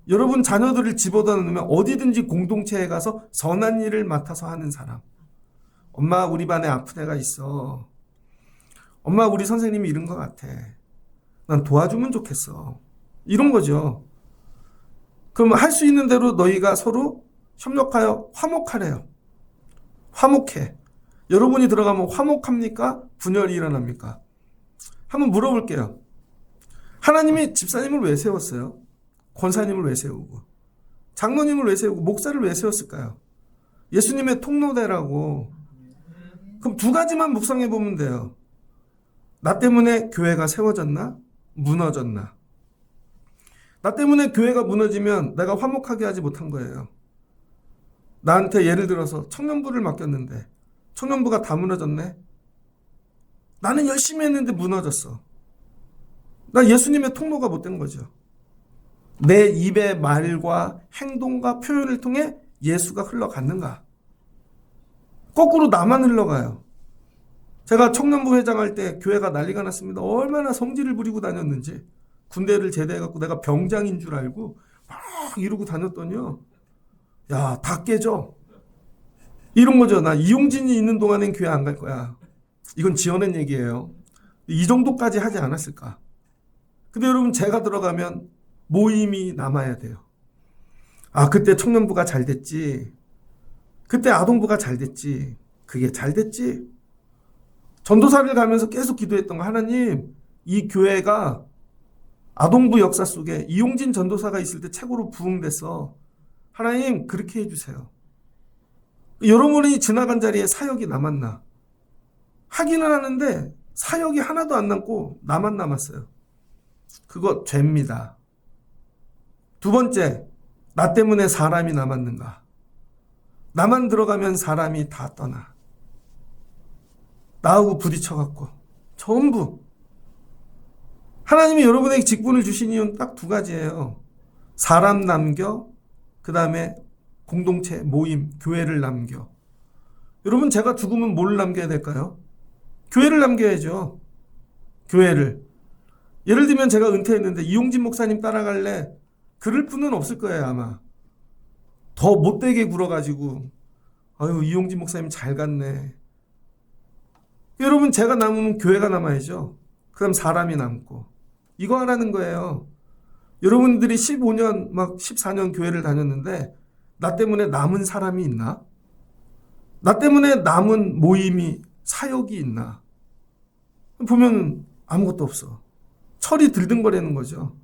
[SPEAKER 1] 여러분 자녀들을 집어다 놓으면 어디든지 공동체에 가서 선한 일을 맡아서 하는 사람. 엄마 우리 반에 아픈 애가 있어. 엄마 우리 선생님이 이런 것 같아. 난 도와주면 좋겠어. 이런 거죠. 그럼 할 수 있는 대로 너희가 서로 협력하여 화목하래요. 화목해. 여러분이 들어가면 화목합니까? 분열이 일어납니까? 한번 물어볼게요. 하나님이 집사님을 왜 세웠어요? 권사님을 왜 세우고 장로님을 왜 세우고 목사를 왜 세웠을까요? 예수님의 통로대라고. 그럼 두 가지만 묵상해 보면 돼요. 나 때문에 교회가 세워졌나? 무너졌나? 나 때문에 교회가 무너지면 내가 화목하게 하지 못한 거예요. 나한테 예를 들어서 청년부를 맡겼는데 청년부가 다 무너졌네? 나는 열심히 했는데 무너졌어. 나 예수님의 통로가 못된 거죠. 내 입의 말과 행동과 표현을 통해 예수가 흘러갔는가? 거꾸로 나만 흘러가요. 제가 청년부 회장할 때 교회가 난리가 났습니다. 얼마나 성질을 부리고 다녔는지. 군대를 제대해갖고 내가 병장인 줄 알고 막 이러고 다녔더니요. 야, 다 깨져. 이런 거죠. 나 이용진이 있는 동안엔 교회 안 갈 거야. 이건 지어낸 얘기예요. 이 정도까지 하지 않았을까? 근데 여러분 제가 들어가면 모임이 남아야 돼요. 아, 그때 청년부가 잘 됐지. 그때 아동부가 잘 됐지. 그게 잘 됐지. 전도사를 가면서 계속 기도했던 거. 하나님, 이 교회가 아동부 역사 속에 이용진 전도사가 있을 때 최고로 부흥돼서 하나님 그렇게 해주세요. 여러분이 지나간 자리에 사역이 남았나? 하기는 하는데 사역이 하나도 안 남고 나만 남았어요. 그거 죄입니다. 두 번째, 나 때문에 사람이 남았는가? 나만 들어가면 사람이 다 떠나. 나하고 부딪혀갖고 전부. 하나님이 여러분에게 직분을 주신 이유는 딱 두 가지예요. 사람 남겨, 그 다음에 공동체, 모임, 교회를 남겨. 여러분, 제가 죽으면 뭘 남겨야 될까요? 교회를 남겨야죠. 교회를. 예를 들면 제가 은퇴했는데 이용진 목사님 따라갈래? 그럴 분은 없을 거예요, 아마. 더 못되게 굴어가지고 아유, 이용진 목사님 잘 갔네. 여러분, 제가 남으면 교회가 남아야죠. 그럼 사람이 남고. 이거 하라는 거예요. 여러분들이 15년, 막 14년 교회를 다녔는데 나 때문에 남은 사람이 있나? 나 때문에 남은 모임이, 사역이 있나? 보면 아무것도 없어. 철이 들등거리는 거죠.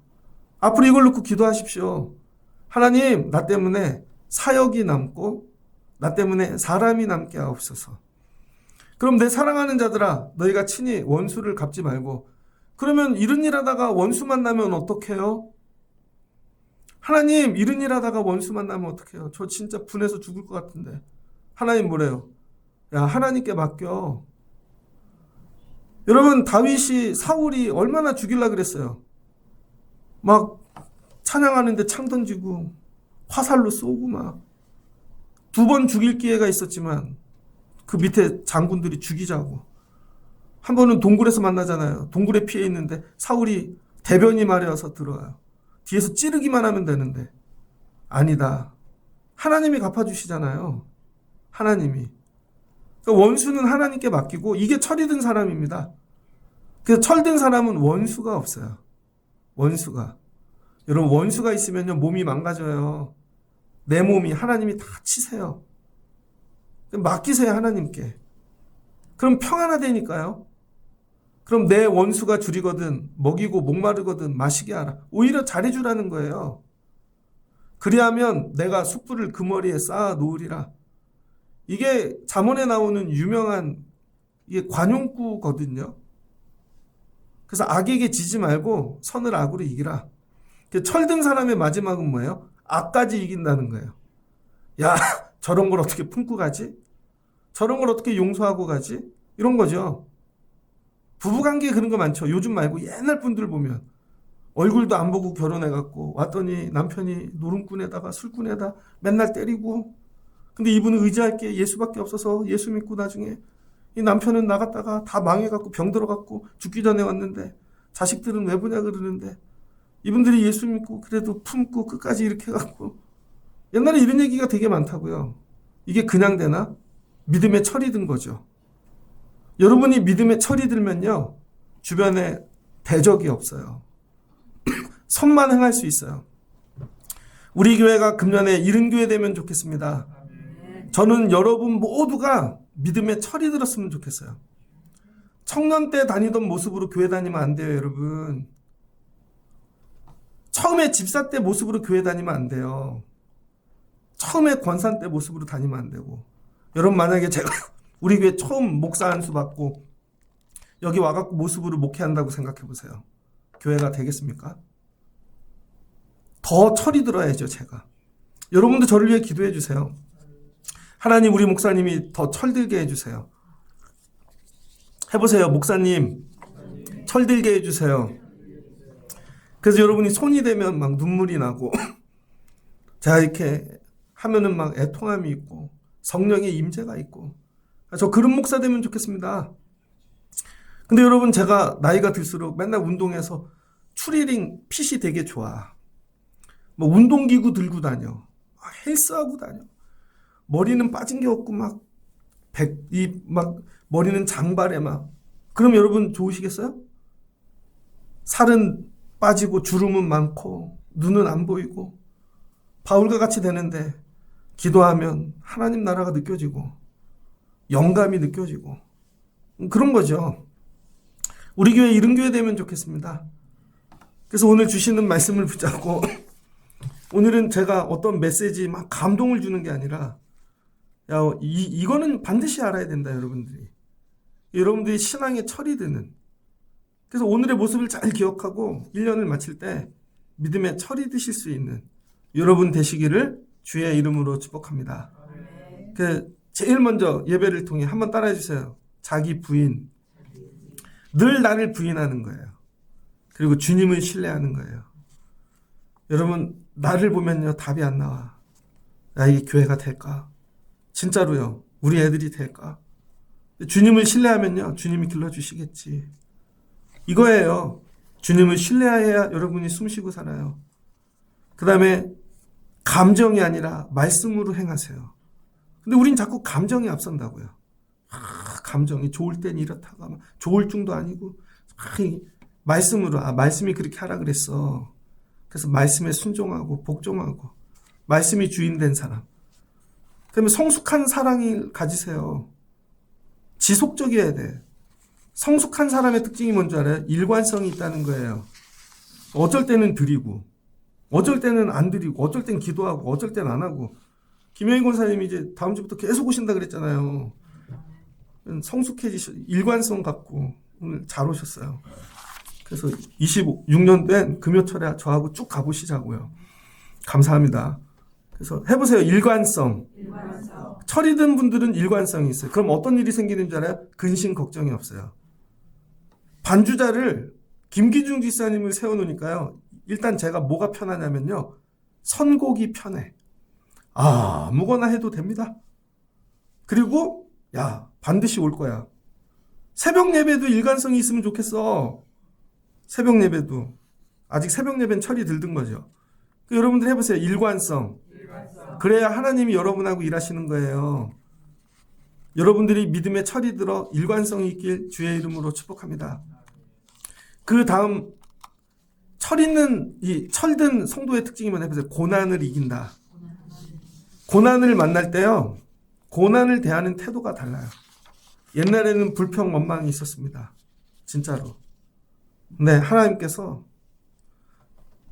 [SPEAKER 1] 앞으로 이걸 놓고 기도하십시오. 하나님, 나 때문에 사역이 남고 나 때문에 사람이 남게 하옵소서. 그럼 내 사랑하는 자들아, 너희가 친히 원수를 갚지 말고. 그러면 이런 일 하다가 원수 만나면 어떡해요? 하나님, 이런 일 하다가 원수 만나면 어떡해요? 저 진짜 분해서 죽을 것 같은데. 하나님 뭐래요? 야, 하나님께 맡겨. 여러분, 다윗이 사울이 얼마나 죽이려고 그랬어요. 막 찬양하는데 창 던지고 화살로 쏘고 막. 2번 죽일 기회가 있었지만 그 밑에 장군들이 죽이자고. 한 번은 동굴에서 만나잖아요. 동굴에 피해 있는데 사울이 대변이 마려워서 들어와요. 뒤에서 찌르기만 하면 되는데 아니다. 하나님이 갚아주시잖아요. 하나님이. 그러니까 원수는 하나님께 맡기고 이게 철이 든 사람입니다. 그래서 철든 사람은 원수가 없어요. 원수가. 여러분, 원수가 있으면요 몸이 망가져요. 내 몸이 하나님이 다 치세요. 맡기세요, 하나님께. 그럼 평안하다니까요. 그럼 내 원수가 줄이거든 먹이고 목마르거든 마시게 하라. 오히려 잘해주라는 거예요. 그리하면 내가 숯불을 그 머리에 쌓아 놓으리라. 이게 잠언에 나오는 유명한 이게 관용구거든요. 그래서 악에게 지지 말고 선을 악으로 이기라. 철든 사람의 마지막은 뭐예요? 악까지 이긴다는 거예요. 야, 저런 걸 어떻게 품고 가지? 저런 걸 어떻게 용서하고 가지? 이런 거죠. 부부관계에 그런 거 많죠. 요즘 말고 옛날 분들 보면 얼굴도 안 보고 결혼해갖고 왔더니 남편이 노름꾼에다가 술꾼에다 맨날 때리고, 근데 이분은 의지할 게 예수밖에 없어서 예수 믿고 나중에 이 남편은 나갔다가 다 망해갖고 병 들어갖고 죽기 전에 왔는데 자식들은 왜 보냐 그러는데 이분들이 예수 믿고 그래도 품고 끝까지 이렇게 해갖고. 옛날에 이런 얘기가 되게 많다고요. 이게 그냥 되나? 믿음의 철이 든 거죠. 여러분이 믿음의 철이 들면요 주변에 대적이 없어요. 선만 행할 수 있어요. 우리 교회가 금년에 이른 교회 되면 좋겠습니다. 저는 여러분 모두가 믿음의 철이 들었으면 좋겠어요. 청년 때 다니던 모습으로 교회 다니면 안 돼요, 여러분. 처음에 집사 때 모습으로 교회 다니면 안 돼요. 처음에 권산 때 모습으로 다니면 안 되고. 여러분, 만약에 제가 우리 교회 처음 목사 안수 받고 여기 와갖고 모습으로 목회한다고 생각해 보세요. 교회가 되겠습니까? 더 철이 들어야죠, 제가. 여러분도 저를 위해 기도해 주세요. 하나님, 우리 목사님이 더 철들게 해주세요. 해보세요. 목사님, 철들게 해주세요. 그래서 여러분이 손이 되면 막 눈물이 나고 자, 이렇게 하면은 막 애통함이 있고 성령의 임재가 있고. 저 그런 목사 되면 좋겠습니다. 근데 여러분, 제가 나이가 들수록 맨날 운동해서 추리링 핏이 되게 좋아. 뭐 운동기구 들고 다녀. 헬스하고 다녀. 머리는 빠진 게 없고 막 머리는 장발에 막. 그럼 여러분 좋으시겠어요? 살은 빠지고 주름은 많고 눈은 안 보이고 바울과 같이 되는데 기도하면 하나님 나라가 느껴지고 영감이 느껴지고 그런 거죠. 우리 교회 이른 교회 되면 좋겠습니다. 그래서 오늘 주시는 말씀을 붙잡고 오늘은 제가 어떤 메시지 막 감동을 주는 게 아니라 이거는 반드시 알아야 된다, 여러분들이. 여러분들이 신앙의 철이 드는. 그래서 오늘의 모습을 잘 기억하고 1년을 마칠 때 믿음의 철이 드실 수 있는 여러분 되시기를 주의 이름으로 축복합니다. 제일 먼저 예배를 통해 한번 따라해 주세요. 자기 부인. 늘 나를 부인하는 거예요. 그리고 주님을 신뢰하는 거예요. 여러분, 나를 보면요, 답이 안 나와. 야, 이게 교회가 될까? 진짜로요. 우리 애들이 될까? 주님을 신뢰하면요, 주님이 길러주시겠지. 이거예요. 주님을 신뢰해야 여러분이 숨쉬고 살아요. 그 다음에 감정이 아니라 말씀으로 행하세요. 근데 우린 자꾸 감정이 앞선다고요. 감정이 좋을 땐 이렇다가 좋을 중도 아니고 말씀으로 말씀이 그렇게 하라 그랬어. 그래서 말씀에 순종하고 복종하고 말씀이 주인된 사람. 그러면 성숙한 사랑을 가지세요. 지속적이어야 돼. 성숙한 사람의 특징이 뭔지 알아요? 일관성이 있다는 거예요. 어쩔 때는 드리고 어쩔 때는 안 드리고 어쩔 땐 기도하고 어쩔 땐 안 하고. 김영희 권사님이 이제 다음 주부터 계속 오신다 그랬잖아요. 성숙해지셔. 일관성 갖고 오늘 잘 오셨어요. 그래서 26년 된 금요철에 저하고 쭉 가보시자고요. 감사합니다. 그래서 해보세요. 일관성. 철이 든 분들은 일관성이 있어요. 그럼 어떤 일이 생기는 줄 알아요? 근심 걱정이 없어요. 반주자를 김기중 지사님을 세워놓으니까요. 일단 제가 뭐가 편하냐면요. 선곡이 편해. 아무거나 해도 됩니다. 그리고 반드시 올 거야. 새벽 예배도 일관성이 있으면 좋겠어. 새벽 예배도. 아직 새벽 예배는 철이 들든 거죠. 여러분들 해보세요. 일관성. 그래야 하나님이 여러분하고 일하시는 거예요. 여러분들이 믿음의 철이 들어 일관성이 있길 주의 이름으로 축복합니다. 그 다음 철있는 이 철든 성도의 특징이 뭐냐 해보세요. 고난을 이긴다. 고난을 만날 때요. 고난을 대하는 태도가 달라요. 옛날에는 불평 원망이 있었습니다. 진짜로. 네, 하나님께서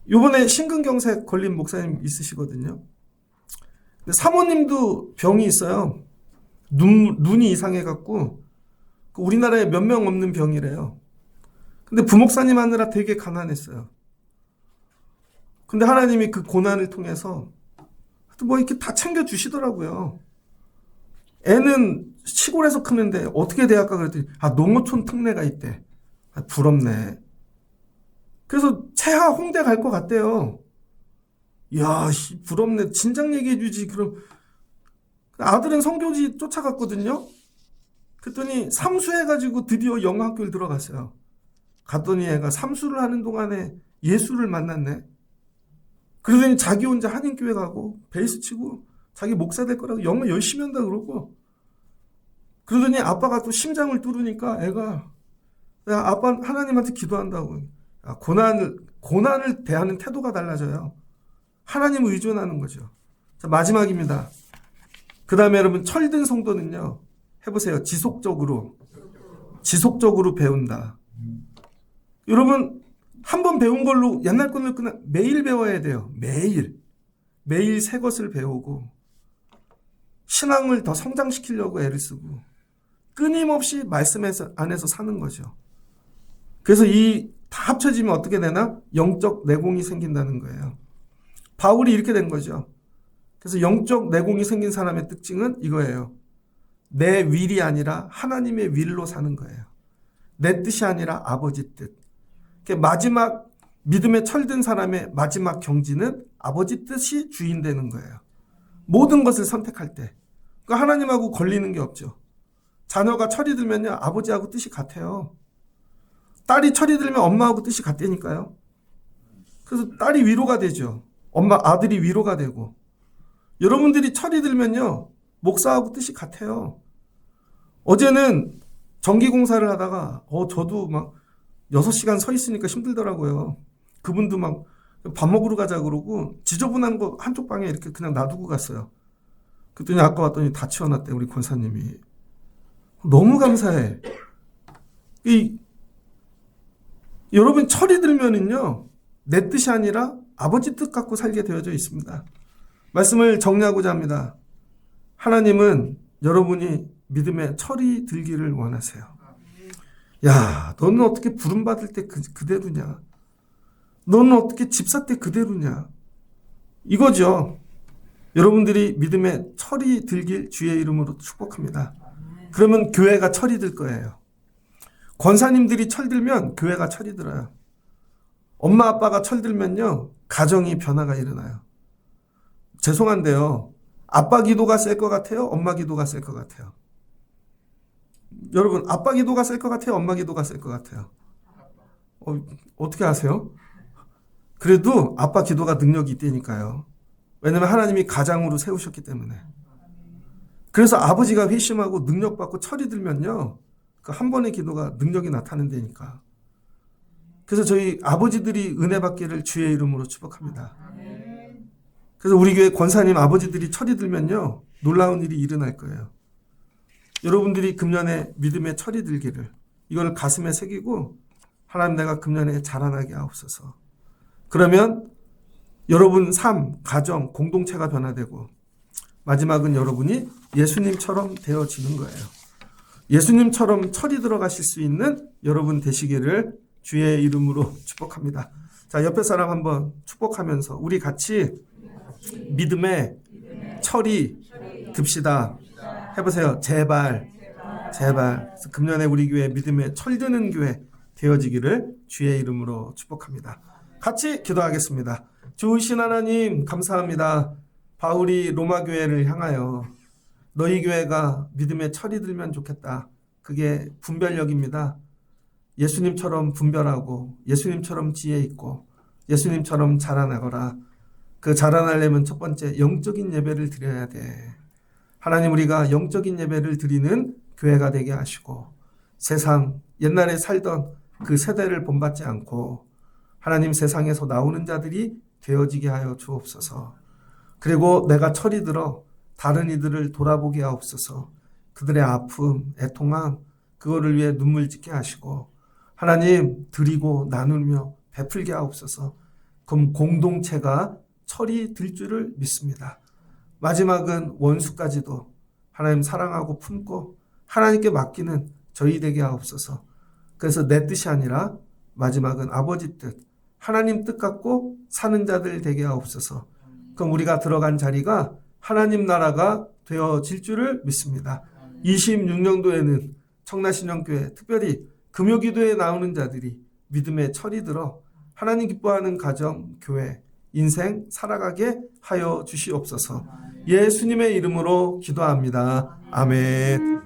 [SPEAKER 1] 요번에 심근경색 걸린 목사님 있으시거든요. 사모님도 병이 있어요. 눈이 이상해갖고 우리나라에 몇 명 없는 병이래요. 근데 부목사님 하느라 되게 가난했어요. 근데 하나님이 그 고난을 통해서 뭐 이렇게 다 챙겨주시더라고요. 애는 시골에서 크는데 어떻게 대학가 그랬더니 농어촌 특례가 있대. 부럽네. 그래서 채하 홍대 갈 것 같대요. 이야, 부럽네. 진작 얘기해 주지. 그럼 아들은 성교지 쫓아갔거든요. 그랬더니 삼수해가지고 드디어 영어학교를 들어갔어요. 갔더니 애가 삼수를 하는 동안에 예수를 만났네. 그러더니 자기 혼자 한인교회 가고 베이스 치고 자기 목사 될 거라고 영어 열심히 한다 그러고. 그러더니 아빠가 또 심장을 뚫으니까 애가 아빠 하나님한테 기도한다고. 고난을 대하는 태도가 달라져요. 하나님을 의존하는 거죠. 자, 마지막입니다. 그 다음에 여러분 철든 성도는요. 해보세요. 지속적으로 배운다. 여러분 한 번 배운 걸로 옛날 거는 그냥 매일 배워야 돼요. 매일 새 것을 배우고 신앙을 더 성장시키려고 애를 쓰고 끊임없이 말씀 안에서 사는 거죠. 그래서 이 다 합쳐지면 어떻게 되나? 영적 내공이 생긴다는 거예요. 바울이 이렇게 된 거죠. 그래서 영적 내공이 생긴 사람의 특징은 이거예요. 내 윌이 아니라 하나님의 윌로 사는 거예요. 내 뜻이 아니라 아버지 뜻. 마지막 믿음에 철든 사람의 마지막 경지는 아버지 뜻이 주인 되는 거예요. 모든 것을 선택할 때. 그러니까 하나님하고 걸리는 게 없죠. 자녀가 철이 들면요. 아버지하고 뜻이 같아요. 딸이 철이 들면 엄마하고 뜻이 같다니까요. 그래서 딸이 위로가 되죠. 아들이 위로가 되고. 여러분들이 철이 들면요. 목사하고 뜻이 같아요. 어제는 전기공사를 하다가 저도 막 6시간 서 있으니까 힘들더라고요. 그분도 막 밥 먹으러 가자 그러고 지저분한 거 한쪽 방에 이렇게 그냥 놔두고 갔어요. 그랬더니 아까 왔더니 다 치워놨대 우리 권사님이. 너무 감사해. 여러분 철이 들면은요. 내 뜻이 아니라 아버지 뜻 갖고 살게 되어져 있습니다. 말씀을 정리하고자 합니다. 하나님은 여러분이 믿음의 철이 들기를 원하세요. 야, 너는 어떻게 부름받을 때 그대로냐? 너는 어떻게 집사 때 그대로냐? 이거죠. 여러분들이 믿음의 철이 들길 주의 이름으로 축복합니다. 그러면 교회가 철이 들 거예요. 권사님들이 철들면 교회가 철이 들어요. 엄마 아빠가 철들면요, 가정이 변화가 일어나요. 죄송한데요, 아빠 기도가 셀 것 같아요? 엄마 기도가 셀 것 같아요? 여러분, 아빠 기도가 셀 것 같아요? 엄마 기도가 셀 것 같아요? 어떻게 아세요? 그래도 아빠 기도가 능력이 있다니까요. 왜냐면 하나님이 가장으로 세우셨기 때문에. 그래서 아버지가 회심하고 능력받고 철이 들면요, 그 한 번의 기도가 능력이 나타난다니까. 그래서 저희 아버지들이 은혜 받기를 주의 이름으로 축복합니다. 그래서 우리 교회 권사님 아버지들이 철이 들면요, 놀라운 일이 일어날 거예요. 여러분들이 금년에 믿음의 철이 들기를, 이걸 가슴에 새기고 하나님 내가 금년에 자라나게 하옵소서. 그러면 여러분 삶, 가정, 공동체가 변화되고 마지막은 여러분이 예수님처럼 되어지는 거예요. 예수님처럼 철이 들어가실 수 있는 여러분 되시기를 주의 이름으로 축복합니다. 자, 옆에 사람 한번 축복하면서 우리 같이 믿음의 철이 듭시다. 해보세요. 제발. 그래서 금년에 우리 교회 믿음의 철드는 교회 되어지기를 주의 이름으로 축복합니다. 같이 기도하겠습니다. 좋으신 하나님 감사합니다. 바울이 로마 교회를 향하여 너희 교회가 믿음의 철이 들면 좋겠다. 그게 분별력입니다. 예수님처럼 분별하고 예수님처럼 지혜 있고 예수님처럼 자라나거라. 그 자라나려면 첫 번째 영적인 예배를 드려야 돼. 하나님, 우리가 영적인 예배를 드리는 교회가 되게 하시고 세상 옛날에 살던 그 세대를 본받지 않고 하나님 세상에서 나오는 자들이 되어지게 하여 주옵소서. 그리고 내가 철이 들어 다른 이들을 돌아보게 하옵소서. 그들의 아픔, 애통함 그거를 위해 눈물 짓게 하시고 하나님 드리고 나누며 베풀게 하옵소서. 그럼 공동체가 철이 들 줄을 믿습니다. 마지막은 원수까지도 하나님 사랑하고 품고 하나님께 맡기는 저희 되게 하옵소서. 그래서 내 뜻이 아니라 마지막은 아버지 뜻, 하나님 뜻 갖고 사는 자들 되게 하옵소서. 그럼 우리가 들어간 자리가 하나님 나라가 되어질 줄을 믿습니다. 26년도에는 청라신령교회 특별히 금요기도에 나오는 자들이 믿음의 철이 들어 하나님 기뻐하는 가정, 교회, 인생 살아가게 하여 주시옵소서. 예수님의 이름으로 기도합니다. 아멘.